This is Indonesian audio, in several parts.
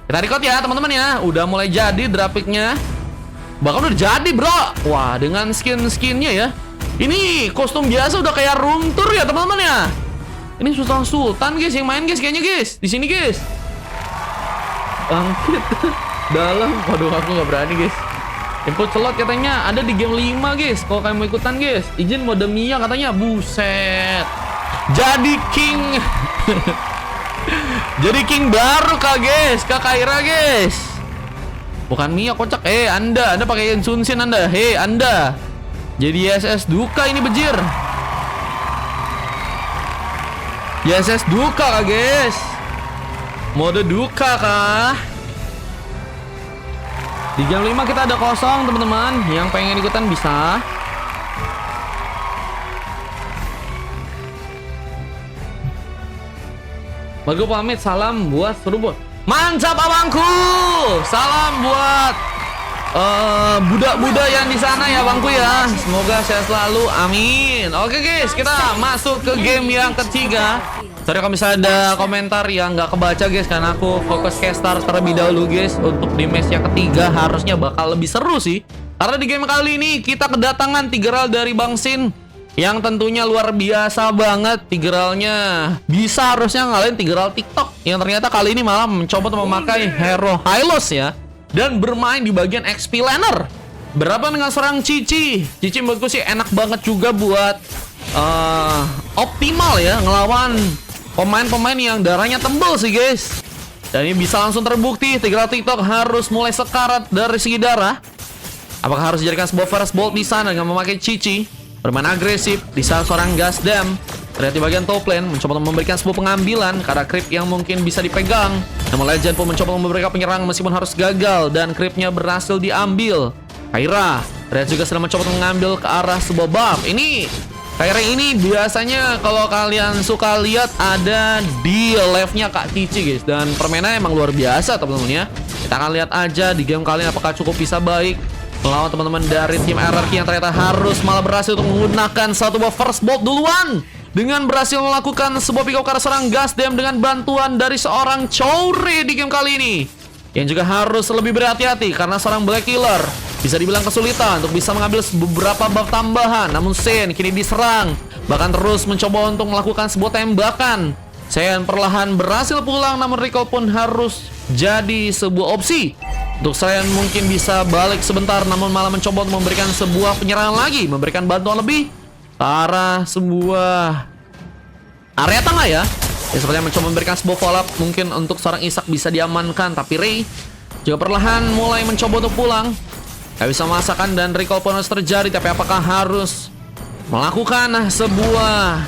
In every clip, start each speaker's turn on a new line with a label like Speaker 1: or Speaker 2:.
Speaker 1: Kita record ya teman-teman ya. Udah mulai jadi grafiknya. Bahkan udah jadi bro. Wah dengan skin-skinnya ya. Ini kostum biasa udah kayak room tour ya teman-teman ya. Ini Sultan guys yang main guys kayaknya guys. Di sini guys. Bangkit. Dalam. Waduh aku nggak berani guys. Input slot katanya ada di game 5 guys. Kalau kalian mau ikutan guys, izin mode Mia katanya. Buset. Jadi king. Jadi king baru kak guys, Kak Kaira guys. Bukan Mia kocak. Anda pakai Sunsin Anda. Anda. Jadi SS Duka ini bejir. SS Duka kak guys. Mode Duka kah? Di game 5 kita ada kosong teman-teman. Yang pengen ikutan bisa. Bagus pamit, salam buat Serubot. Mantap abangku. Salam buat budak-budak yang di sana ya bangku ya. Semoga sehat selalu, amin. Oke guys, kita masuk ke game yang ketiga. Sorry kalau misalnya ada komentar yang nggak kebaca guys, karena aku fokus ke start terlebih dahulu guys. Untuk di match yang ketiga harusnya bakal lebih seru sih. Karena di game kali ini kita kedatangan Tigreal dari Bang Sin, yang tentunya luar biasa banget. Tigrealnya bisa harusnya ngalahin Tigreal TikTok, yang ternyata kali ini malah mencoba untuk memakai hero Hylos ya. Dan bermain di bagian XP laner. Berapa dengan serang Cici. Cici menurutku sih enak banget juga buat optimal ya ngelawan pemain-pemain yang darahnya tebal sih guys. Dan ini bisa langsung terbukti Tigreal TikTok harus mulai sekarat dari segi darah. Apakah harus dijadikan sebuah first bolt di sana dengan memakai Cici? Bermain agresif di saat seorang gas dam. Terlihat di bagian top lane mencoba memberikan sebuah pengambilan karena creep yang mungkin bisa dipegang. Namun Legend pun mencoba memberikan penyerang meskipun harus gagal dan creepnya berhasil diambil. Kaira terlihat juga sedang mencoba mengambil ke arah sebuah buff. Ini Kaira ini biasanya kalau kalian suka lihat ada di live-nya Kak Cici guys. Dan permainannya emang luar biasa teman-teman ya. Kita akan lihat aja di game kali ini apakah cukup bisa baik melawan teman-teman dari tim RRQ yang ternyata harus malah berhasil untuk menggunakan satu buah first bolt duluan. Dengan berhasil melakukan sebuah pick up ke arah seorang gas dam dengan bantuan dari seorang Choure di game kali ini. Yang juga harus lebih berhati-hati karena seorang Black Killer bisa dibilang kesulitan untuk bisa mengambil beberapa buff tambahan. Namun Sen kini diserang, bahkan terus mencoba untuk melakukan sebuah tembakan. Sen perlahan berhasil pulang, namun recall pun harus jadi sebuah opsi. Untuk Sen mungkin bisa balik sebentar, namun malah mencoba untuk memberikan sebuah penyerangan lagi, memberikan bantuan lebih ke arah sebuah area tengah ya. Sepertinya mencoba memberikan sebuah follow up. Mungkin untuk seorang Isak bisa diamankan, tapi Ray juga perlahan mulai mencoba untuk pulang. Gak bisa memaksakan dan recall pun harus terjadi. Tapi apakah harus melakukan sebuah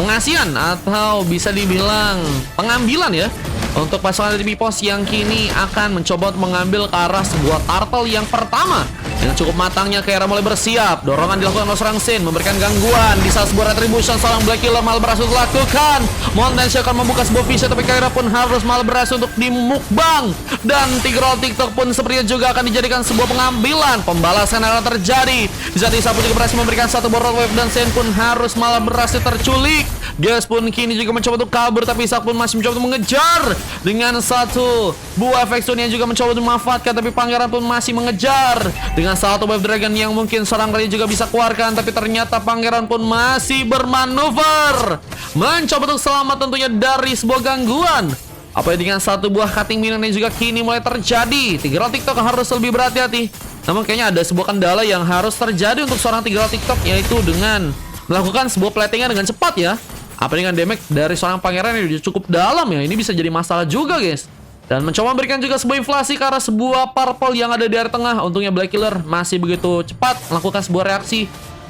Speaker 1: pengasihan atau bisa dibilang pengambilan ya untuk pasangan dari Pipos yang kini akan mencoba untuk mengambil ke arah sebuah turtle yang pertama. Dengan cukup matangnya Kaira mulai bersiap. Dorongan dilakukan oleh seorang Sin, memberikan gangguan di saat sebuah retribution seorang Black Killer malah berhasil dilakukan. Montensi akan membuka sebuah vision, tapi Kaira pun harus malah berhasil untuk dimukbang. Dan Tigreal TikTok pun sepertinya juga akan dijadikan sebuah pengambilan. Pembalasan akan terjadi di saat Isa pun juga berhasil memberikan satu buah road wave dan Sin pun harus malah berhasil terculik. Gas pun kini juga mencoba untuk kabur, tapi Isak pun masih mencoba untuk mengejar dengan satu buah efek stun yang juga mencoba untuk memanfaatkan, tapi Pangeran pun masih mengejar dengan satu wave dragon yang mungkin seorang Ray juga bisa keluarkan, tapi ternyata Pangeran pun masih bermanuver mencoba untuk selamat tentunya dari sebuah gangguan. Apa dengan satu buah cutting minion yang juga kini mulai terjadi. Tigreal TikTok harus lebih berhati-hati. Namun kayaknya ada sebuah kendala yang harus terjadi untuk seorang Tigreal TikTok, yaitu dengan melakukan sebuah platingan dengan cepat ya. Apa dengan damage dari seorang Pangeran yang cukup dalam ya. Ini bisa jadi masalah juga guys. Dan mencoba memberikan juga sebuah inflasi ke arah sebuah purple yang ada di area tengah. Untungnya Black Killer masih begitu cepat melakukan sebuah reaksi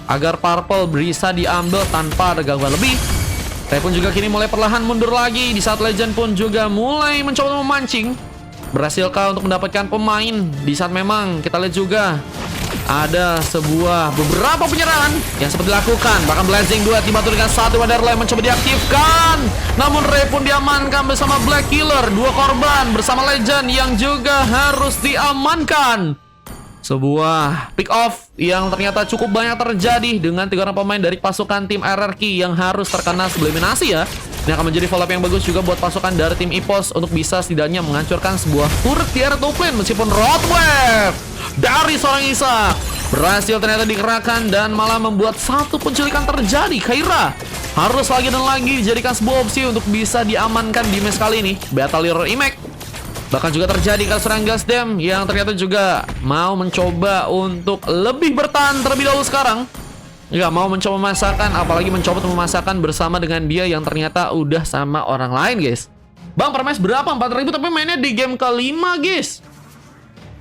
Speaker 1: agar purple bisa diambil tanpa ada gangguan lebih. Saya pun juga kini mulai perlahan mundur lagi. Di saat Legend pun juga mulai mencoba memancing. Berhasilkah untuk mendapatkan pemain? Di saat memang kita lihat juga ada sebuah beberapa penyerangan yang sempat dilakukan. Bahkan Blazing 2 dibantu dengan satu Wonder Line mencoba diaktifkan. Namun Ray pun diamankan bersama Black Killer. Dua korban bersama Legend yang juga harus diamankan. Sebuah pick off yang ternyata cukup banyak terjadi dengan 3 orang pemain dari pasukan tim RRQ yang harus terkena eliminasi ya. Ini akan menjadi follow up yang bagus juga buat pasukan dari tim EPOS untuk bisa setidaknya menghancurkan sebuah turret di area top lane. Meskipun Roadwave dari seorang Isak berhasil ternyata dikerahkan dan malah membuat satu penculikan terjadi. Kaira harus lagi dan lagi dijadikan sebuah opsi untuk bisa diamankan di match kali ini. Battle Leader Imek bahkan juga terjadi kalau serang Gasdem yang ternyata juga mau mencoba untuk lebih bertahan terlebih dahulu sekarang. Nggak mau mencoba memasakkan, apalagi mencoba untuk memasakkan bersama dengan dia yang ternyata udah sama orang lain, guys. Bang, per match berapa? 4.000 tapi mainnya di game kelima, guys.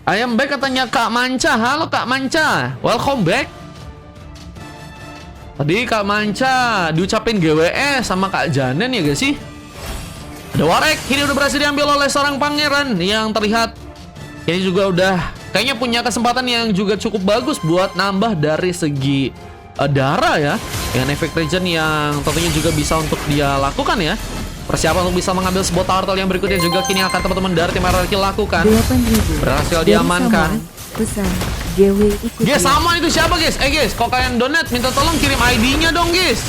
Speaker 1: I am back katanya Kak Manca. Halo Kak Manca, welcome back. Tadi Kak Manca diucapin GWE sama Kak Janen ya guys sih. Ada Warek, ini udah berhasil diambil oleh seorang pangeran yang terlihat ini juga udah kayaknya punya kesempatan yang juga cukup bagus buat nambah dari segi darah ya, dengan efek regen yang tentunya juga bisa untuk dia lakukan ya. Persiapan untuk bisa mengambil sebuah turtle yang berikutnya juga kini akan teman-teman dari tim RRQ lakukan. Berhasil diamankan.
Speaker 2: Pesan GW ikut.
Speaker 1: Guys, sama itu siapa guys? Guys, kalau kalian donate minta tolong kirim ID-nya dong guys.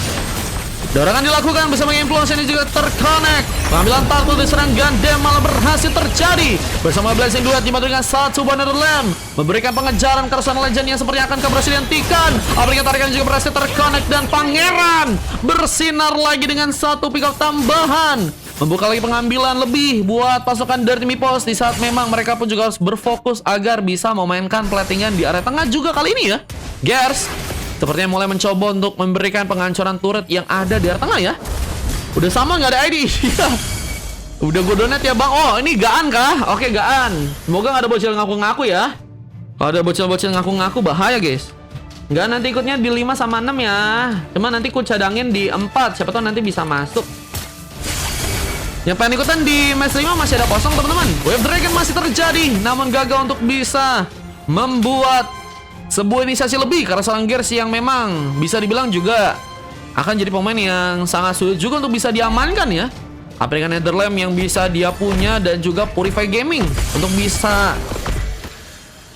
Speaker 1: Dorongan dilakukan bersama influence ini juga terconnect. Pengambilan turtle diserang Gundam malah berhasil terjadi bersama Blazing Duet dibantu dengan satu Banner Lamb memberikan pengejaran kerusuhan legend yang seperti akan berhasil dihentikan. Apalagi tarikan juga berhasil terconnect dan pangeran bersinar lagi dengan satu pick up tambahan, membuka lagi pengambilan lebih buat pasukan dari tim EPOS di saat memang mereka pun juga harus berfokus agar bisa memainkan platingan di area tengah juga kali ini ya. Gers sepertinya mulai mencoba untuk memberikan penghancuran turret yang ada di area tengah ya. Udah sama nggak ada ID. Udah gue donate ya bang. Oh ini Gaan kah? Oke Gaan. Semoga nggak ada bocil ngaku-ngaku ya. Kalau ada bocil-bocil ngaku-ngaku bahaya guys. Nggak, nanti ikutnya di 5 sama 6 ya. Cuma nanti ku cadangin di 4. Siapa tahu nanti bisa masuk. Yang pengen ikutan di match 5 masih ada kosong teman-teman. Wave Dragon masih terjadi, namun gagal untuk bisa membuat sebuah inisiasi lebih karena seorang Gears yang memang bisa dibilang juga akan jadi pemain yang sangat sulit juga untuk bisa diamankan ya. Apa dengan Netherlamp yang bisa dia punya dan juga Purify Gaming untuk bisa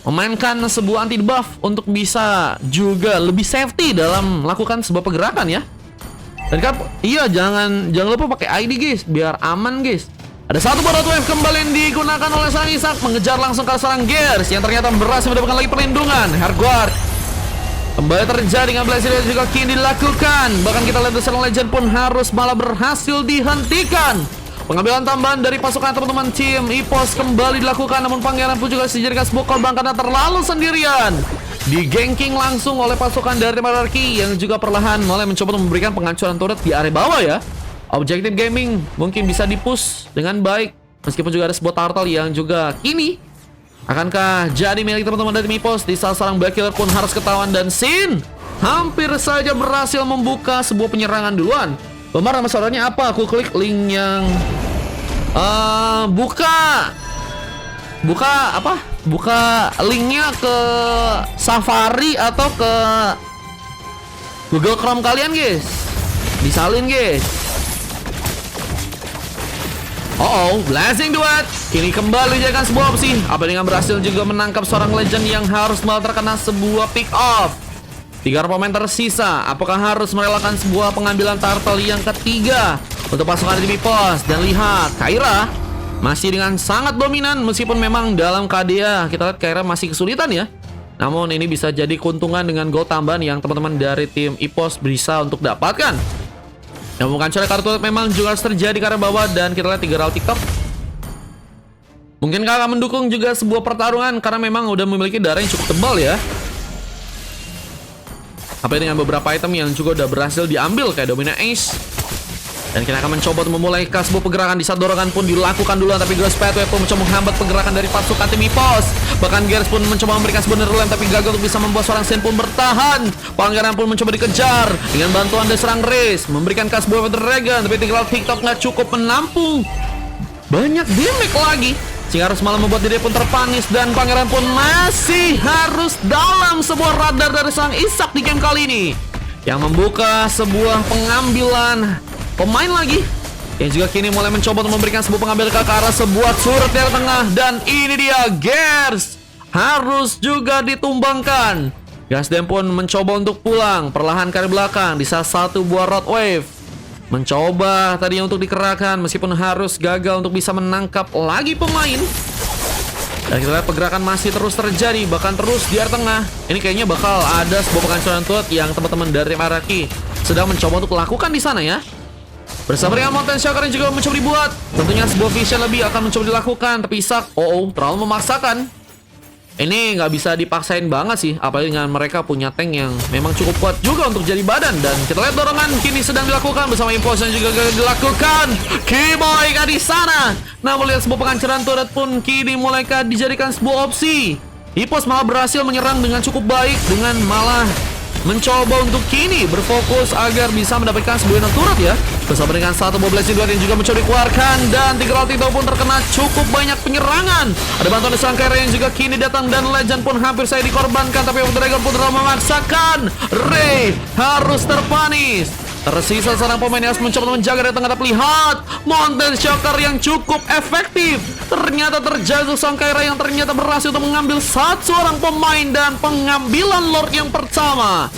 Speaker 1: memainkan sebuah anti buff untuk bisa juga lebih safety dalam melakukan sebuah pergerakan ya. Dan kan iya jangan lupa pakai ID guys biar aman guys. Ada satu buah wave kembali yang digunakan oleh sang Isak mengejar langsung ke serang Gears yang ternyata berhasil mendapatkan lagi perlindungan. Hardguard kembali terjadi dengan Blazing Duet juga kini dilakukan. Bahkan kita lihat serang Legend pun harus malah berhasil dihentikan. Pengambilan tambahan dari pasukan teman-teman tim EPOS kembali dilakukan, namun pangeran pun juga dijadikan sebuah korban karena terlalu sendirian. Di-ganking langsung oleh pasukan dari RRQ yang juga perlahan mulai mencoba untuk memberikan penghancuran turret di area bawah ya. Objective Gaming mungkin bisa di-push dengan baik, meskipun juga ada sebuah turtle yang juga kini akankah jadi milik teman-teman dari tim EPOS di saat seorang Black Killer pun harus ketahuan dan Sin hampir saja berhasil membuka sebuah penyerangan duluan. Lemar nama saudaranya apa? Aku klik link yang buka apa? Buka linknya ke Safari atau ke Google Chrome kalian guys. Disalin guys. Blazing Duet kini kembali dijadikan sebuah opsi. Apa dengan berhasil juga menangkap seorang legend yang harus malah terkena sebuah pick off. 3 pemain tersisa. Apakah harus merelakan sebuah pengambilan turtle yang ketiga untuk pasukan tim EPOS? Dan lihat Kaira masih dengan sangat dominan, meskipun memang dalam KDA kita lihat Kaira masih kesulitan ya. Namun ini bisa jadi keuntungan dengan gold tambahan yang teman-teman dari tim EPOS bisa untuk dapatkan. Yang bukan cara kartu memang juga harus terjadi karena bawah, dan kita lihat 3 round TikTok. Mungkinkah akan mendukung juga sebuah pertarungan karena memang udah memiliki darah yang cukup tebal ya. Apa dengan beberapa item yang juga udah berhasil diambil kayak Domina Ace. Dan kita akan mencoba untuk memulai sebuah pergerakan di saat dorongan pun dilakukan duluan, tapi Ghost Pathway pun mencoba menghambat pergerakan dari pasukan tim EPOS. Bahkan Gears pun mencoba memberikan sebuah Netherlamp tapi gagal untuk bisa membuat seorang Sin pun bertahan. Pangeran pun mencoba dikejar dengan bantuan dari serang Raze, memberikan sebuah Dragon, tapi tinggal TikTok nggak cukup menampung banyak damage lagi, sehingga harus malah membuat diri pun terpanis. Dan Pangeran pun masih harus dalam sebuah radar dari sang Isak di game kali ini, yang membuka sebuah pengambilan pemain lagi yang juga kini mulai mencoba untuk memberikan sebuah pengambil ke arah sebuah turret dari tengah. Dan ini dia Gears harus juga ditumbangkan. Gasdem pun mencoba untuk pulang perlahan ke belakang di saat satu buah Road Wave mencoba tadinya untuk dikerahkan meskipun harus gagal untuk bisa menangkap lagi pemain. Dan kita lihat pergerakan masih terus terjadi, bahkan terus di area tengah. Ini kayaknya bakal ada sebuah pengancuran turret yang teman-teman dari tim Araki sedang mencoba untuk lakukan di sana ya. Bersama dengan Mountain Shocker yang juga mencoba dibuat. Tentunya sebuah vision lebih akan mencoba dilakukan, tapi Isak, terlalu memaksakan. Ini nggak bisa dipaksain banget sih, apalagi dengan mereka punya tank yang memang cukup kuat juga untuk jadi badan. Dan kita lihat dorongan kini sedang dilakukan bersama implosion juga dilakukan. Kimoy di sana. Nah, melihat sebuah pengancaran turret pun kini mulai dijadikan sebuah opsi. Ipos malah berhasil menyerang dengan cukup baik dengan malah mencoba untuk kini berfokus agar bisa mendapatkan sebuah unit turret ya. Bersama dengan satu buah blessing duet yang juga mencoba dikeluarkan. Dan Tigreal Tito pun terkena cukup banyak penyerangan. Ada bantuan dari Sangkaira yang juga kini datang. Dan Legend pun hampir saya dikorbankan. Tapi Dragon pun terlalu memaksakan. Ray harus terpanis. Tersisa seorang pemain yang harus mencoba menjaga dari tengah. Tapi lihat Mountain Shocker yang cukup efektif ternyata terjatuh. Sangkaira yang ternyata berhasil untuk mengambil seorang pemain. Dan pengambilan Lord yang pertama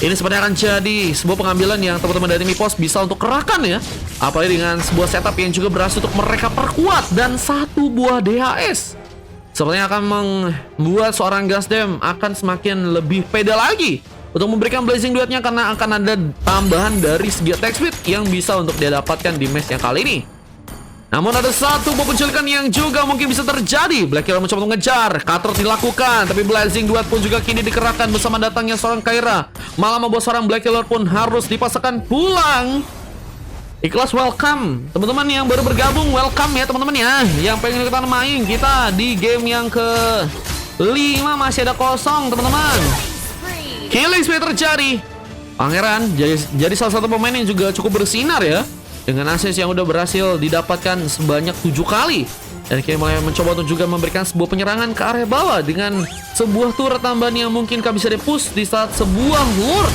Speaker 1: ini sebenarnya akan jadi sebuah pengambilan yang teman-teman dari Mipos bisa untuk kerahkan ya. Apalagi dengan sebuah setup yang juga berhasil untuk mereka perkuat. Dan satu buah DHS sepertinya akan membuat seorang Gasdem akan semakin lebih pede lagi untuk memberikan blazing duetnya, karena akan ada tambahan dari segi attack speed yang bisa untuk dia dapatkan di match yang kali ini. Namun ada satu buah penculikan yang juga mungkin bisa terjadi. Black Hero mencoba untuk mengejar, cutter dilakukan, tapi blazing duet pun juga kini dikerahkan bersama datangnya seorang Kaira. Malah membuat seorang Black Hero pun harus dipaksakan pulang. Ikhlas welcome teman-teman yang baru bergabung, welcome ya teman-teman ya. Yang pengen ikutan main kita di game yang ke-5 masih ada kosong teman-teman. Killing spree terjadi. Pangeran jadi salah satu pemain yang juga cukup bersinar ya, dengan assist yang udah berhasil didapatkan sebanyak 7 kali. Dan kini mulai mencoba untuk juga memberikan sebuah penyerangan ke area bawah dengan sebuah turret tambahan yang mungkin bisa di-push di saat sebuah lord.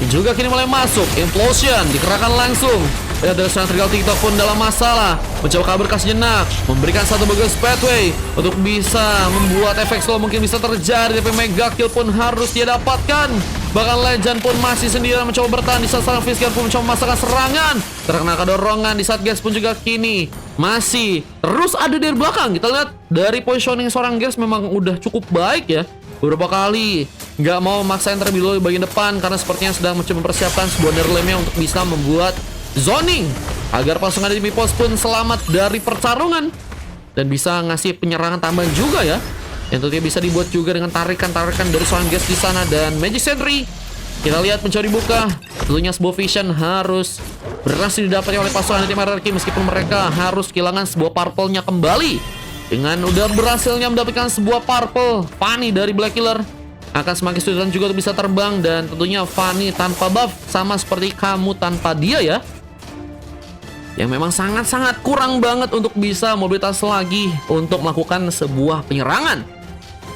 Speaker 1: Ini juga kini mulai masuk. Implosion dikerahkan langsung. Ya, dari seorang Tigreal TikTok pun dalam masalah. Mencoba kabur kas jenak, memberikan satu bagus pathway untuk bisa membuat efek slow mungkin bisa terjadi. Tapi mega kill pun harus dia dapatkan. Bahkan Legend pun masih sendirian mencoba bertahan di saat seorang Fisker pun mencoba memasakkan serangan. Terkena kedorongan di saat Gas pun juga kini masih terus ada dari belakang. Kita lihat dari positioning seorang Gas memang udah cukup baik ya. Beberapa kali nggak mau maksain terlebih dulu di bagian depan, karena sepertinya sedang mencoba mempersiapkan sebuah nerlemnya untuk bisa membuat zoning agar pasukan dari Mipos pun selamat dari pertarungan dan bisa ngasih penyerangan tambahan juga ya, yang tentunya bisa dibuat juga dengan tarikan-tarikan dari seorang Gas di sana. Dan Magic Sentry kita lihat mencari buka. Tentunya sebuah vision harus berhasil didapatkan oleh pasukan tim Araki meskipun mereka harus kehilangan sebuah purple-nya kembali. Dengan udah berhasilnya mendapatkan sebuah purple, Fanny dari Black Killer akan semakin kesulitan juga untuk bisa terbang. Dan tentunya Fanny tanpa buff sama seperti kamu tanpa dia ya, yang memang sangat-sangat kurang banget untuk bisa mobilitas lagi untuk melakukan sebuah penyerangan.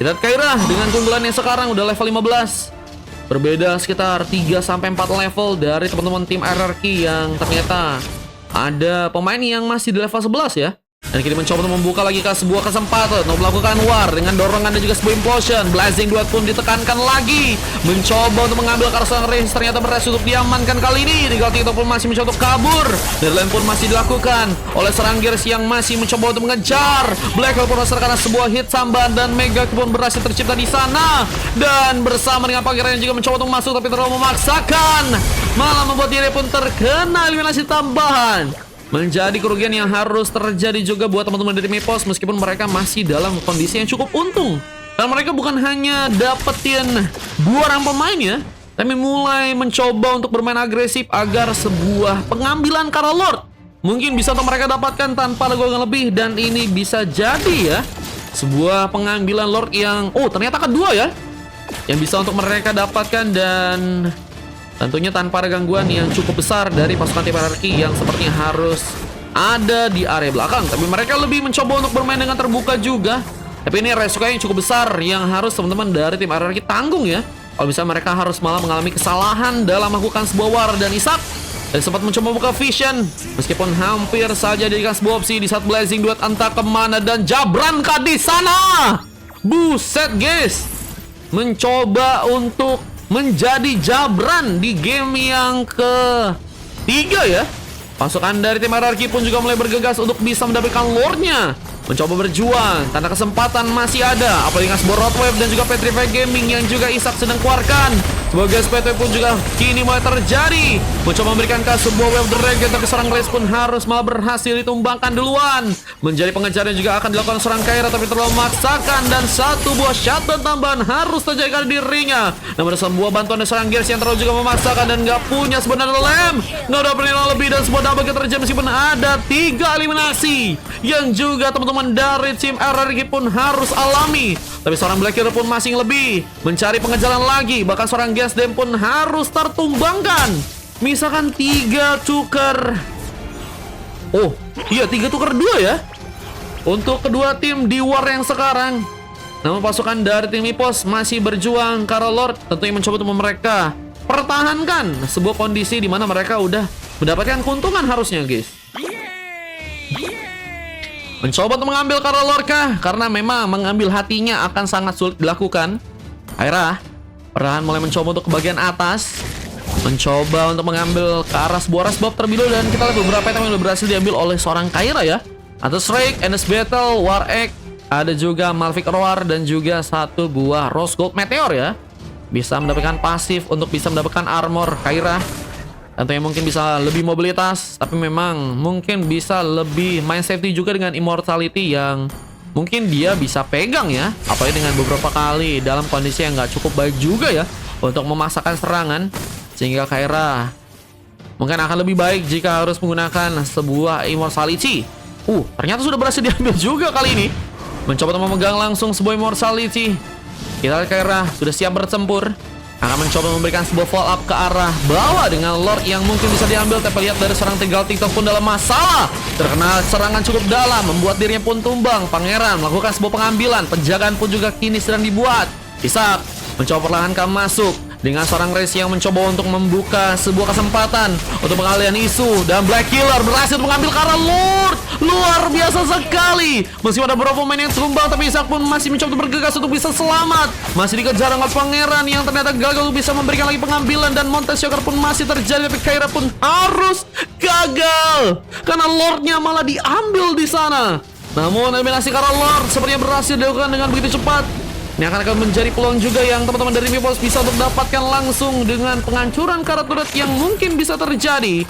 Speaker 1: Kita lihat Kaira dengan keunggulannya sekarang udah level 15. Berbeda sekitar 3-4 level dari teman-teman tim RRQ yang ternyata ada pemain yang masih di level 11 ya. Dan kini mencoba untuk membuka lagi ke sebuah kesempatan untuk melakukan war dengan dorongan dan juga sebuah implosion. Blazing duet pun ditekankan lagi, mencoba untuk mengambil ke arah seorang Reigns, ternyata berhasil untuk diamankan kali ini. Tigreal TikTok pun masih mencoba untuk kabur. Deadline pun masih dilakukan oleh serang Gears yang masih mencoba untuk mengejar. Black Hole pun karena sebuah hit samban dan Mega pun berhasil tercipta di sana. Dan bersama dengan Pangeran yang juga mencoba untuk masuk tapi terlalu memaksakan, malah membuat diri pun terkena eliminasi tambahan. Menjadi kerugian yang harus terjadi juga buat teman-teman dari Mipos meskipun mereka masih dalam kondisi yang cukup untung. Dan mereka bukan hanya dapetin 2 orang pemain ya, tapi mulai mencoba untuk bermain agresif agar sebuah pengambilan Kara Lord mungkin bisa untuk mereka dapatkan tanpa legokan lebih. Dan ini bisa jadi ya sebuah pengambilan Lord yang ternyata kedua ya, yang bisa untuk mereka dapatkan. Dan tentunya tanpa ada gangguan yang cukup besar dari pasukan tim Araki yang sepertinya harus ada di area belakang. Tapi mereka lebih mencoba untuk bermain dengan terbuka juga. Tapi ini resiko yang cukup besar yang harus teman-teman dari tim Araki tanggung ya. Kalau bisa mereka harus malah mengalami kesalahan dalam melakukan sebuah war. Dan Isak sempat mencoba buka vision meskipun hampir saja dijadikan sebuah opsi di saat Blazing Duet entah kemana. Dan Jabran di sana. Buset guys, mencoba untuk menjadi Jabran di game yang ke-3 ya. Pasukan dari tim RRQ pun juga mulai bergegas untuk bisa mendapatkan lore-nya. Mencoba berjuang, tanda kesempatan masih ada. Apalagi dengan sebuah Roadwave dan juga Petrify Gaming yang juga Isak sedang keluarkan. Sebagai SPT pun juga kini mulai terjadi. Mencoba memberikan ke sebuah Wave Dragon, tapi seorang Grace pun harus malah berhasil ditumbangkan duluan. Menjadi pengejaran juga akan dilakukan seorang Kaira, tapi terlalu memaksakan. Dan satu buah shutdown tambahan harus terjadi di dirinya. Namun ada sebuah bantuan dari seorang Gears yang terlalu juga memaksakan dan gak punya sebenarnya lem. Gak ada penilaian lebih dan sebuah double kill terjadi meskipun ada 3 eliminasi. Yang juga teman-teman dari tim RRQ pun harus alami. Tapi seorang Black Hero pun masih lebih mencari pengejaran lagi. Bahkan seorang Gasdem pun harus tertumbangkan. Misalkan 3 tukar. Oh iya, 3 tukar 2 ya untuk kedua tim di war yang sekarang. Namun pasukan dari tim Ipos masih berjuang. Karena Lord tentunya mencoba untuk mereka pertahankan sebuah kondisi di mana mereka udah mendapatkan keuntungan harusnya, guys. Mencoba untuk mengambil Karla Lorca karena memang mengambil hatinya akan sangat sulit dilakukan. Kaira perlahan mulai mencoba untuk ke bagian atas, mencoba untuk mengambil ke arah sebuah Rasbob terlebih dahulu. Dan kita lihat beberapa item yang sudah berhasil diambil oleh seorang Kaira ya. Ada Shrek, Endless Battle, War Egg, ada juga Malfic Roar dan juga satu buah Rose Gold Meteor ya. Bisa mendapatkan pasif untuk bisa mendapatkan armor Kaira. Tentunya mungkin bisa lebih mobilitas, tapi memang mungkin bisa lebih main safety juga dengan immortality yang mungkin dia bisa pegang ya. Apalagi dengan beberapa kali dalam kondisi yang nggak cukup baik juga ya untuk memaksakan serangan. Sehingga Kaira mungkin akan lebih baik jika harus menggunakan sebuah immortality. Ternyata sudah berhasil diambil juga kali ini. Mencoba untuk memegang langsung sebuah immortality. Kita lihat Kaira sudah siap bertempur. Akan mencoba memberikan sebuah follow up ke arah bawah dengan Lord yang mungkin bisa diambil. Tapi lihat dari seorang Tinggal TikTok pun dalam masalah. Terkena serangan cukup dalam, membuat dirinya pun tumbang. Pangeran melakukan sebuah pengambilan. Penjagaan pun juga kini sedang dibuat. Isak mencoba perlahan masuk dengan seorang Race yang mencoba untuk membuka sebuah kesempatan untuk pengalihan isu. Dan Black Killer berhasil mengambil karena Lord. Luar biasa sekali. Meskipun ada beberapa pemain yang tumbang, tapi Isak pun masih mencoba untuk bergegas untuk bisa selamat. Masih dikejar oleh Pangeran yang ternyata gagal untuk bisa memberikan lagi pengambilan. Dan Montes Shocker pun masih terjadi, tapi Kaira pun harus gagal karena Lordnya malah diambil di sana. Namun eliminasi karena Lord sepertinya berhasil dilakukan dengan begitu cepat. Ini akan menjadi peluang juga yang teman-teman dari Mipos bisa untuk dapatkan langsung dengan penghancuran karat turret yang mungkin bisa terjadi.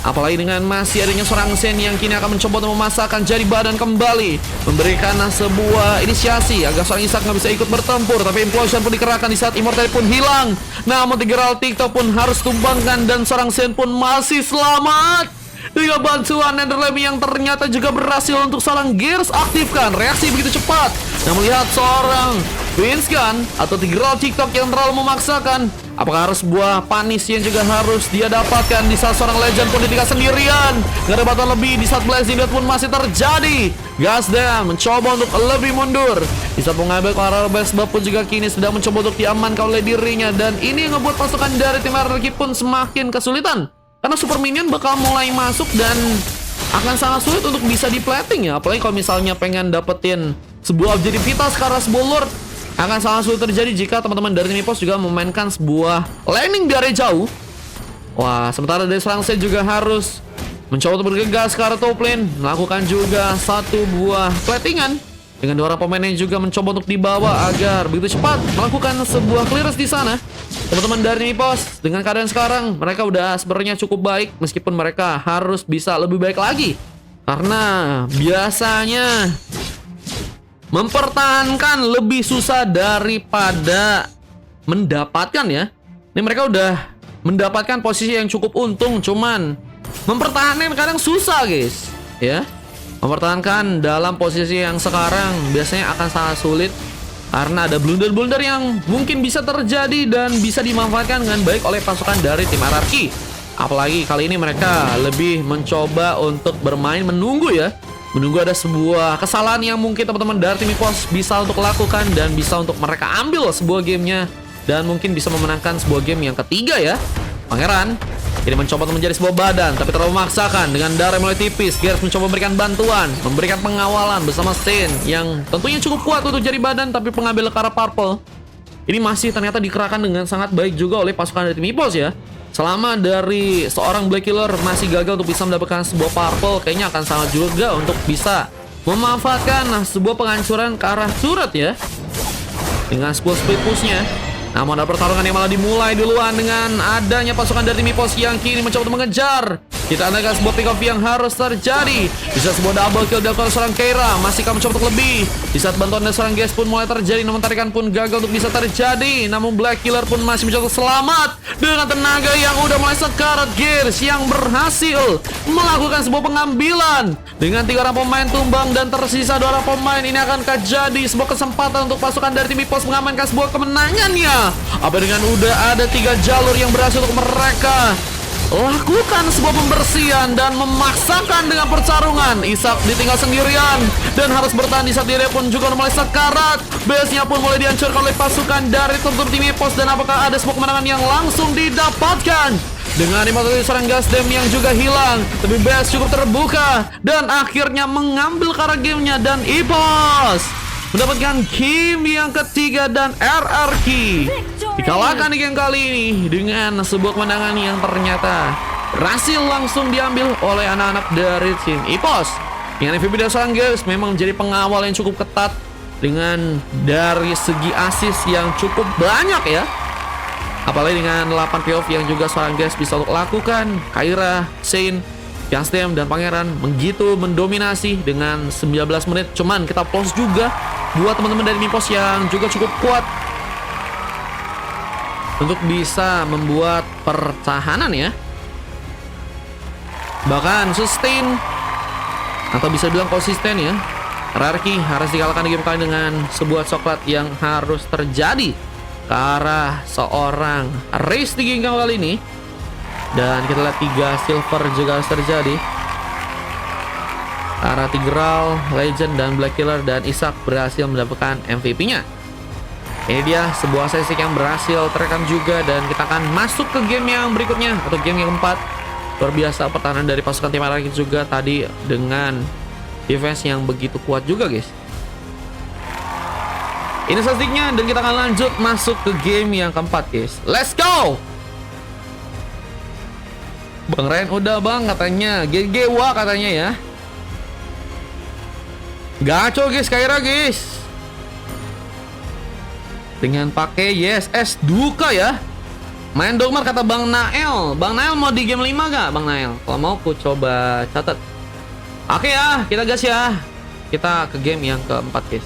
Speaker 1: Apalagi dengan masih adanya seorang Sen yang kini akan mencoba untuk memasakkan jari badan kembali, memberikan sebuah inisiasi agar seorang Isak nggak bisa ikut bertempur. Tapi implosion pun dikerahkan di saat Immortal pun hilang. Namun Tigreal TikTok pun harus tumbangkan dan seorang Sen pun masih selamat. Dengan bantuan Netherlame yang ternyata juga berhasil untuk seorang Gears aktifkan. Reaksi begitu cepat. Nah, melihat seorang Winscan atau Tigreal TikTok yang terlalu memaksakan. Apakah harus buah panis yang juga harus dia dapatkan di saat seorang Legend pun ditinggal sendirian. Gak ada bantuan lebih di saat Blazing Death pun masih terjadi. Gasdam mencoba untuk lebih mundur. Di saat mengambil Clara Baseball pun juga kini sedang mencoba untuk diamankan oleh dirinya. Dan ini yang ngebuat pasukan dari tim RRQ pun semakin kesulitan. Karena Super Minion bakal mulai masuk dan akan sangat sulit untuk bisa di-plating ya. Apalagi kalau misalnya pengen dapetin sebuah objektivitas karena sebuah Lord, akan sangat sulit terjadi jika teman-teman dari Mipos juga memainkan sebuah landing dari jauh. Wah, sementara dari serang set juga harus mencoba untuk bergegas ke arah top lane, melakukan juga satu buah platingan dengan dua orang pemain yang juga mencoba untuk dibawa agar begitu cepat melakukan sebuah clearance di sana. Teman-teman dari Mipos dengan keadaan sekarang mereka udah sebenarnya cukup baik, meskipun mereka harus bisa lebih baik lagi karena biasanya mempertahankan lebih susah daripada mendapatkan ya. Ini mereka udah mendapatkan posisi yang cukup untung, cuman mempertahankan kadang susah guys ya. Mempertahankan dalam posisi yang sekarang biasanya akan sangat sulit karena ada blunder-blunder yang mungkin bisa terjadi dan bisa dimanfaatkan dengan baik oleh pasukan dari tim RRQ. Apalagi kali ini mereka lebih mencoba untuk bermain menunggu ya. Menunggu ada sebuah kesalahan yang mungkin teman-teman dari tim Mipos bisa untuk lakukan dan bisa untuk mereka ambil sebuah gamenya dan mungkin bisa memenangkan sebuah game yang ketiga ya. Pangeran ini mencoba untuk menjadi sebuah badan tapi terlalu memaksakan dengan darah mulai tipis. Gears mencoba memberikan bantuan, memberikan pengawalan bersama Stain yang tentunya cukup kuat untuk jadi badan, tapi pengambil ke arah purple ini masih ternyata dikerahkan dengan sangat baik juga oleh pasukan dari tim Mipos ya. selama dari seorang Black Killer masih gagal untuk bisa mendapatkan sebuah purple, kayaknya akan sangat juga untuk bisa memanfaatkan sebuah penghancuran ke arah turret ya, dengan sebuah split pushnya. Namun ada pertarungan yang malah dimulai duluan dengan adanya pasukan dari tim EPOS yang kini mencoba untuk mengejar. Kita adakan sebuah pick off yang harus terjadi. Bisa sebuah double kill dilakukan seorang Keira, masih akan mencoba untuk lebih. Di saat bantuan dari seorang Gas pun mulai terjadi, namun tarikan pun gagal untuk bisa terjadi. Namun Black Killer pun masih mencoba selamat dengan tenaga yang udah mulai sekarat. Gears yang berhasil melakukan sebuah pengambilan dengan 3 orang pemain tumbang dan tersisa 2 orang pemain. Ini akan jadi sebuah kesempatan untuk pasukan dari tim EPOS mengamankan sebuah kemenangannya. Apa dengan udah ada 3 jalur yang berhasil untuk mereka lakukan sebuah pembersihan dan memaksakan dengan pertarungan. Isak ditinggal sendirian dan harus bertahan di saat dia pun juga mulai sekarat. Base-nya pun mulai dihancurkan oleh pasukan dari tim EPOS. Dan apakah ada sebuah kemenangan yang langsung didapatkan dengan animasi seorang Gasdem yang juga hilang, tapi Base cukup terbuka dan akhirnya mengambil karena gamenya. Dan EPOS mendapatkan game yang ketiga dan RRQ dikalahkan di game kali ini dengan sebuah kemenangan yang ternyata berhasil langsung diambil oleh anak-anak dari tim EPOS. Yang MVP dari seorang Gas memang menjadi pengawal yang cukup ketat dengan dari segi assist yang cukup banyak ya. Apalagi dengan 8 playoff yang juga seorang Gas bisa untuk lakukan. Keira, Shane, Gasdem dan Pangeran begitu mendominasi dengan 19 menit. Cuman kita plus juga buat teman-teman dari EPOS yang juga cukup kuat untuk bisa membuat pertahanan ya, bahkan sustain atau bisa bilang konsisten ya. RRQ harus dikalahkan di game kali dengan sebuah coklat yang harus terjadi ke arah seorang race di game kali ini. Dan kita lihat 3 silver juga harus terjadi arah Tigral, Legend, dan Black Killer. Dan Isak berhasil mendapatkan MVP-nya. Ini dia sebuah sesi yang berhasil terekam juga. Dan kita akan masuk ke game yang berikutnya, atau game yang keempat. Luar biasa pertahanan dari pasukan tim RRQ juga tadi dengan defense yang begitu kuat juga guys. Ini statistiknya dan kita akan lanjut masuk ke game yang keempat guys. Let's go! Bang Ren udah bang katanya, GG wah katanya ya. Gaco guys, Keira guys. Dengan pakai YSS Duka ya. Main Dogmar kata Bang Nael. Bang Nael mau di game 5 gak Bang Nael? Kalau mau aku coba catat. Oke ya, kita gas ya. Kita ke game yang keempat guys.